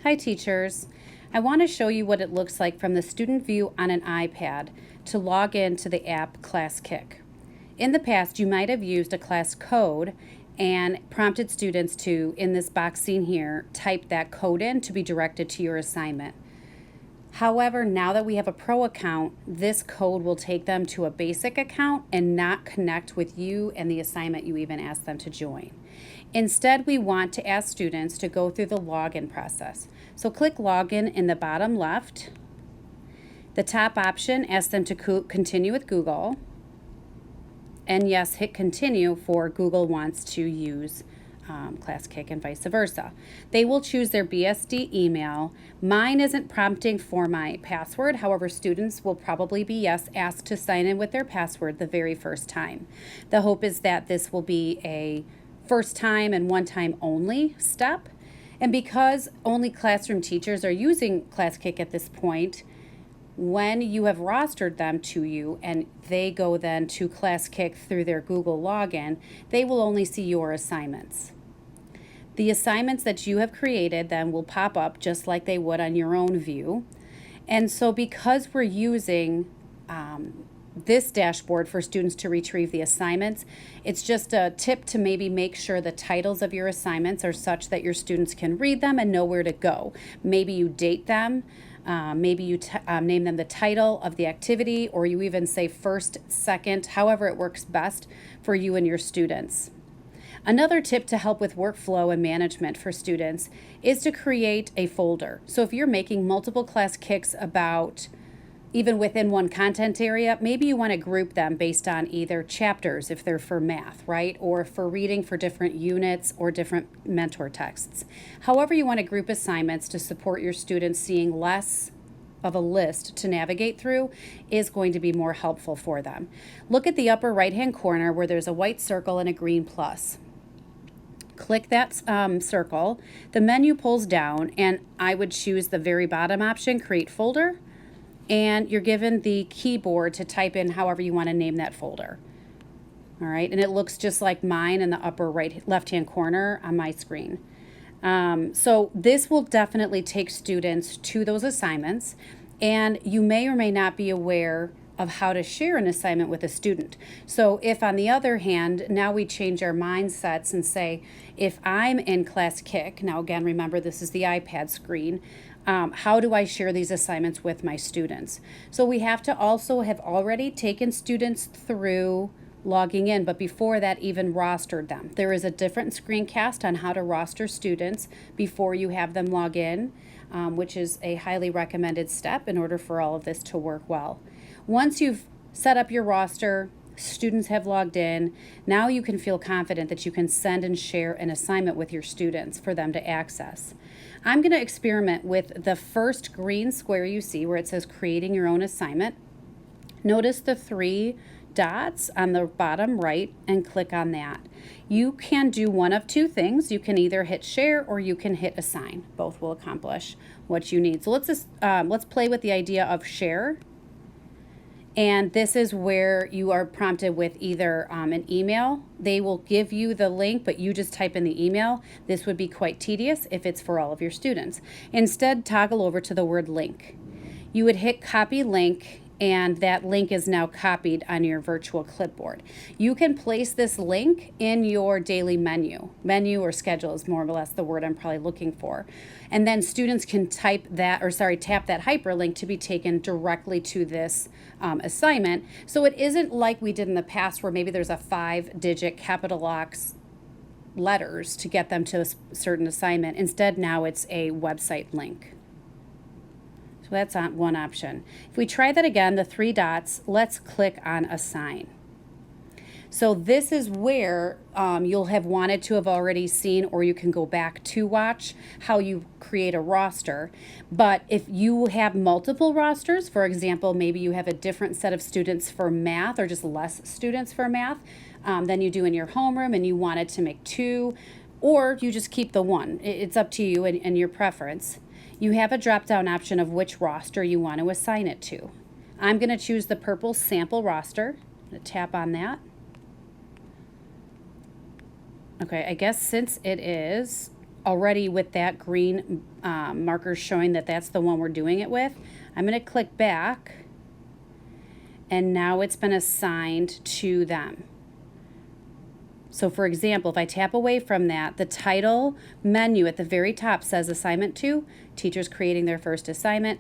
Hi teachers. I want to show you what it looks like from the student view on an iPad to log into the app ClassKick. In the past, you might have used a class code and prompted students to, in this box seen here, type that code in to be directed to your assignment. However, now that we have a pro account, this code will take them to a basic account and not connect with you and the assignment you even asked them to join. Instead, we want to ask students to go through the login process. So click login in the bottom left. The top option asks them to continue with Google. And yes, hit continue for Google wants to use ClassKick and vice versa. They will choose their BSD email. Mine isn't prompting for my password. However, students will probably be asked to sign in with their password the very first time. The hope is that this will be a first time and one time only step. And because only classroom teachers are using ClassKick at this point, when you have rostered them to you and they go then to ClassKick through their Google login, they will only see your assignments. The assignments that you have created then will pop up just like they would on your own view. And so because we're using this dashboard for students to retrieve the assignments, it's just a tip to maybe make sure the titles of your assignments are such that your students can read them and know where to go. Maybe you date them. Maybe you name them the title of the activity, or you even say first, second, however it works best for you and your students. Another tip to help with workflow and management for students is to create a folder. So if you're making multiple class kicks about even within one content area, maybe you want to group them based on either chapters if they're for math, right? Or for reading for different units or different mentor texts. However you want to group assignments to support your students seeing less of a list to navigate through is going to be more helpful for them. Look at the upper right-hand corner where there's a white circle and a green plus. Click that circle. The menu pulls down and I would choose the very bottom option, create folder. And you're given the keyboard to type in however you want to name that folder. All right, and it looks just like mine in the upper right left-hand corner on my screen. So this will definitely take students to those assignments, and you may or may not be aware of how to share an assignment with a student. So if on the other hand, now we change our mindsets and say, if I'm in ClassKick, now again, remember this is the iPad screen, how do I share these assignments with my students? So we have to also have already taken students through logging in, but before that even rostered them. There is a different screencast on how to roster students before you have them log in, which is a highly recommended step in order for all of this to work well. Once you've set up your roster, students have logged in, now you can feel confident that you can send and share an assignment with your students for them to access. I'm going to experiment with the first green square you see where it says creating your own assignment. Notice the 3 dots on the bottom right and click on that. You can do one of 2 things. You can either hit share or you can hit assign. Both will accomplish what you need. So let's play with the idea of share. And this is where you are prompted with either an email. They will give you the link, but you just type in the email. This would be quite tedious if it's for all of your students. Instead, toggle over to the word link. You would hit copy link, and that link is now copied on your virtual clipboard. You can place this link in your daily menu. Menu or schedule is more or less the word I'm probably looking for. And then students can tap that hyperlink to be taken directly to this assignment. So it isn't like we did in the past where maybe there's a 5-digit capital locks letters to get them to a certain assignment. Instead, now it's a website link. So that's one option. If we try that again, the 3 dots, let's click on assign. So this is where you'll have wanted to have already seen, or you can go back to watch how you create a roster. But if you have multiple rosters, for example, maybe you have a different set of students for math or just less students for math than you do in your homeroom and you wanted to make 2, or you just keep the 1. It's up to you and your preference. You have a drop-down option of which roster you want to assign it to. I'm going to choose the purple sample roster. I'm going to tap on that. Okay, I guess since it is already with that green marker showing that that's the one we're doing it with. I'm going to click back, and now it's been assigned to them. So for example, if I tap away from that, the title menu at the very top says assignment 2, teachers creating their first assignment.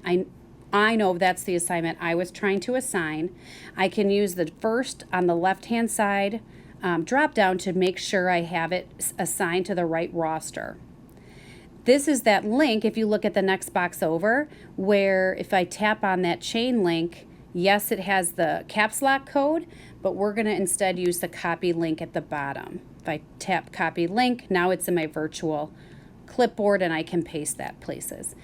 I know that's the assignment I was trying to assign. I can use the first on the left-hand side drop down to make sure I have it assigned to the right roster. This is that link, if you look at the next box over, where if I tap on that chain link, yes, it has the caps lock code, but we're going to instead use the copy link at the bottom. If I tap copy link, now it's in my virtual clipboard and I can paste that places.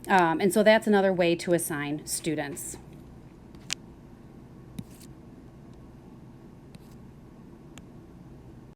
And so that's another way to assign students.